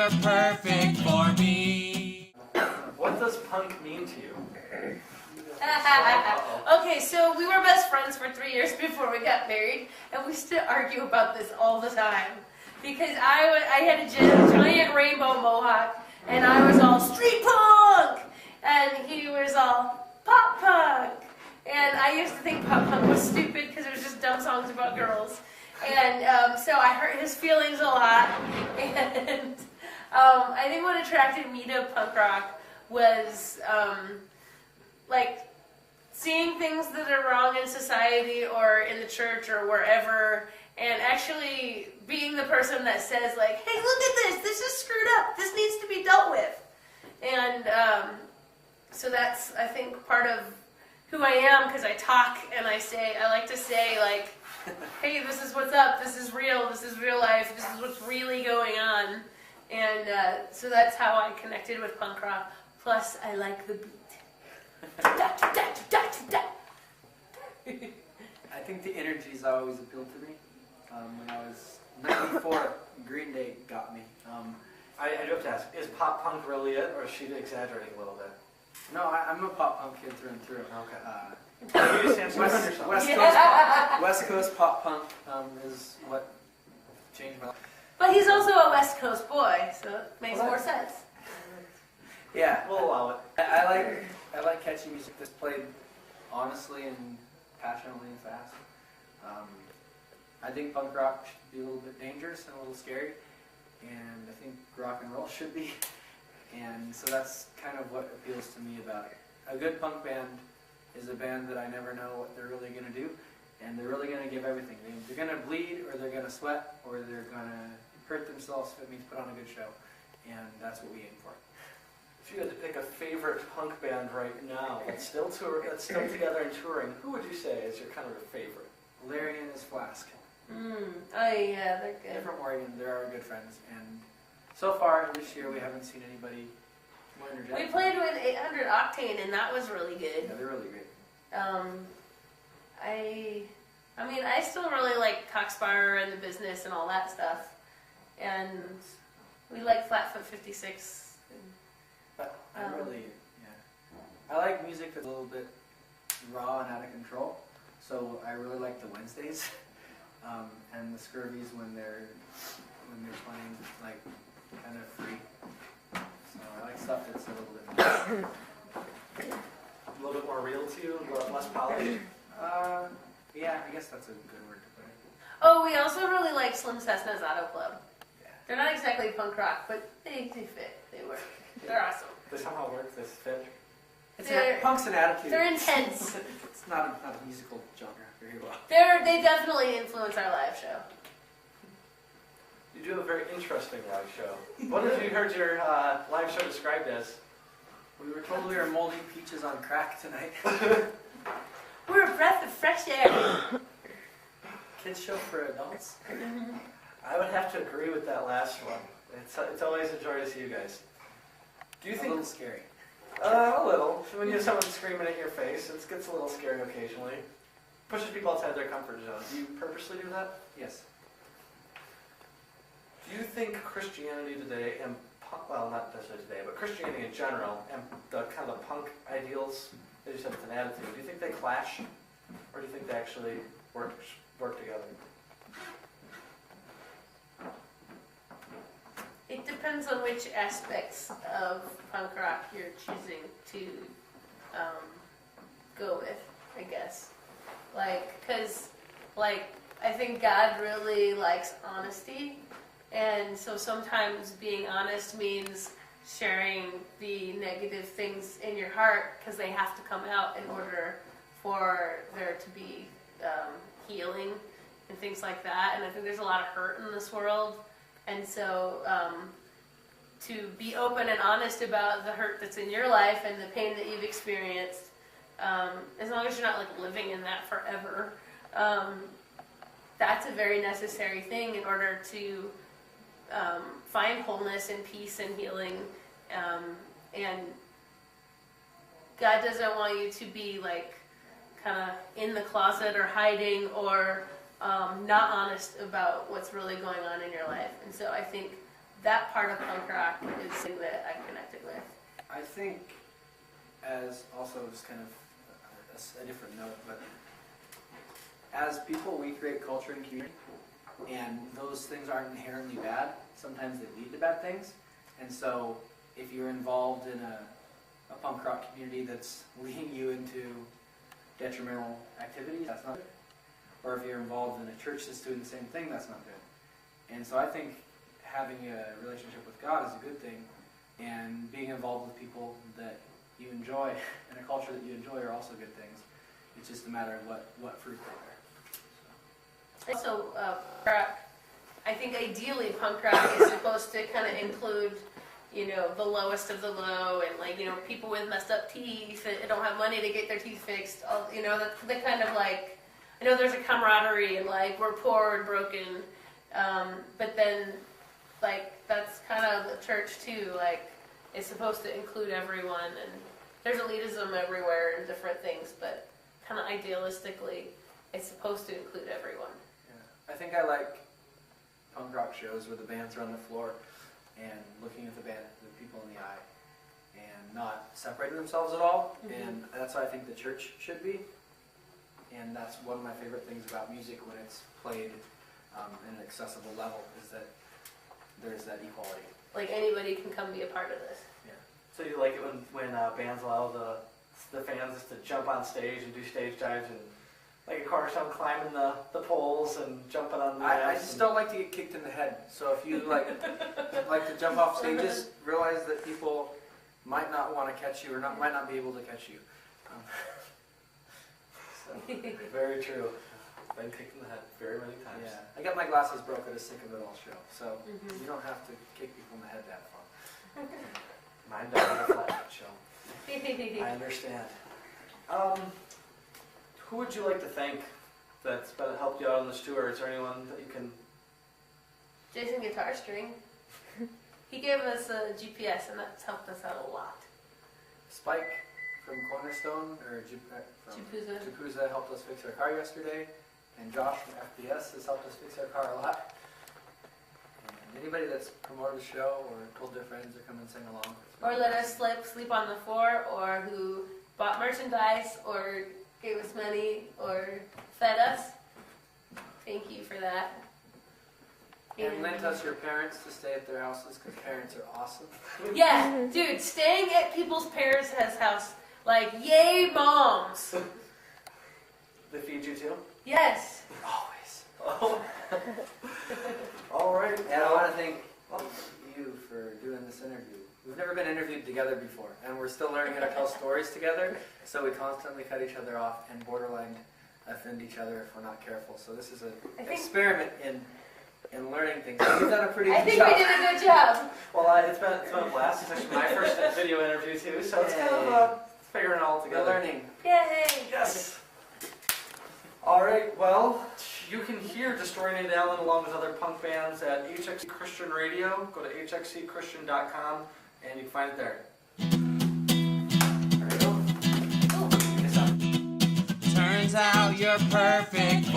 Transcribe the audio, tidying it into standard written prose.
you're perfect for me. What does punk mean to you? Okay, so we were best friends for 3 years before we got married, and we still argue about this all the time. Because I had a giant rainbow mohawk, and I was all street punk, and he was all pop punk. And I used to think pop punk was stupid because it was just dumb songs about girls. And so I hurt his feelings a lot. And I think what attracted me to punk rock was like seeing things that are wrong in society or in the church or wherever, and actually being the person that says like, hey, look at this is screwed up, this needs to be dealt with. And so that's, I think, part of who I am, because I talk and I like to say like, hey, this is what's up, this is real life, this is what's really going on. And so that's how I connected with punk rock. Plus, I like the beat. I think the energy's always appealed to me. When I was 94, Green Day got me. I do have to ask, is pop punk really it, or is she exaggerating a little bit? No, I'm a pop punk kid through and through. Okay. You just answered yourself. West Coast pop punk is what changed my life. But he's also a West Coast boy, so it makes more sense. Yeah, We'll allow it. I like catchy music that's played honestly and passionately and fast. I think punk rock should be a little bit dangerous and a little scary, and I think rock and roll should be. And so that's kind of what appeals to me about it. A good punk band is a band that I never know what they're really going to do, and they're really going to give everything. They're going to bleed, or they're going to sweat, or they're going to hurt themselves if it means put on a good show, and that's what we aim for. If you had to pick a favorite punk band right now that's still together and touring, who would you say is your kind of your favorite? Larry and his Flask. Oh yeah, they're good. They're from Oregon. They're our good friends, and so far this year we haven't seen anybody more energetic. We played with 800 Octane, and that was really good. Yeah, they're really great. I mean, I still really like Coxbar and the Business and all that stuff, and we like Flatfoot 56. But I like music that's a little bit raw and out of control. So I really like the Wednesdays and the Scurvies when they're playing like kind of free. So I like stuff that's a little bit A little bit more real to you, a little less polished? Yeah, I guess that's a good word to put it. Oh, we also really like Slim Cessna's Auto Club. Yeah. They're not exactly punk rock, but they fit. They work. They're awesome. They somehow work, this fit. Punk's an attitude. They're intense. It's not a musical genre very well. They definitely influence our live show. You do have a very interesting live show. What have you heard your live show described as? We were told we were molding peaches on crack tonight. We're a breath of fresh air. Kids show for adults. I would have to agree with that last one. It's always a joy to see you guys. Do you think a little scary? A little. When you have someone screaming at your face, it gets a little scary occasionally. Pushes people outside their comfort zone. Do you purposely do that? Yes. Do you think Christianity today, and well, not necessarily today, but Christianity in general, and the kind of the punk ideals, they just have an attitude, do you think they clash? Or do you think they actually work together? It depends on which aspects of punk rock you're choosing to go with, I guess. Because I think God really likes honesty, and so sometimes being honest means sharing the negative things in your heart, because they have to come out in order for there to be healing and things like that. And I think there's a lot of hurt in this world. And so to be open and honest about the hurt that's in your life and the pain that you've experienced, as long as you're not living in that forever, that's a very necessary thing in order to find wholeness and peace and healing. And God doesn't want you to be kind of in the closet or hiding or not honest about what's really going on in your life. And so I think that part of punk rock is something that I'm connected with. I think, as also just kind of a different note, but as people, we create culture and community, and those things aren't inherently bad. Sometimes they lead to bad things, and so if you're involved in a punk rock community that's leading you into detrimental activities, that's not good. Or if you're involved in a church that's doing the same thing, that's not good. And so I think having a relationship with God is a good thing, and being involved with people that you enjoy and a culture that you enjoy are also good things. It's just a matter of what fruit they bear. Also, rock, I think ideally punk rock is supposed to kind of include, you know, the lowest of the low, and like, you know, people with messed up teeth that don't have money to get their teeth fixed. All, you know, the kind of like, I know there's a camaraderie and like we're poor and broken, but then like that's kind of the church too. Like it's supposed to include everyone, and there's elitism everywhere and different things, but kind of idealistically, it's supposed to include everyone. Yeah. I think I like punk rock shows where the bands are on the floor and looking at the people in the eye, and not separating themselves at all. Mm-hmm. And that's how I think the church should be. And that's one of my favorite things about music when it's played in an accessible level, is that there's that equality. Like anybody can come be a part of this. Yeah. So you like it when bands allow the fans just to jump on stage and do stage dives, and like a Cornerstone climbing the poles and jumping on the I just don't like to get kicked in the head. So if you like to jump off stages, realize that people might not want to catch you, or might not be able to catch you. Very true. Been kicked in the head very many times. Yeah, I got my glasses broke at a Sick of It All show, so you don't have to kick people in the head to have fun. Mine died at a flat show. I understand. Who would you like to thank that's helped you out on this tour? Is there anyone that you can? Jason Guitar String. He gave us a GPS, and that's helped us out a lot. Spike from Cornerstone, or from Jukuza helped us fix our car yesterday, and Josh from FBS has helped us fix our car a lot. And anybody that's promoted the show, or told their friends to come and sing along. Or let us sleep on the floor, or who bought merchandise, or gave us money, or fed us. Thank you for that. And lent us your parents to stay at their houses, because parents are awesome. Yeah, dude, staying at people's parents' house, like, yay, moms. They feed you too? Yes. Always. Oh. All right. And I want to thank you for doing this interview. We've never been interviewed together before, and we're still learning how to tell stories together, so we constantly cut each other off and borderline offend each other if we're not careful. So this is an experiment in learning things. You've done a pretty good job. I think we did a good job. Well, it's been a blast. It's actually my first video interview too, so it's kind of figuring it all together. We're learning. Yay. Yes. All right. Well, you can hear Destroying Nate Allen along with other punk bands at HXC Christian Radio. Go to hxcchristian.com and you can find it there. There we go. Turns out you're perfect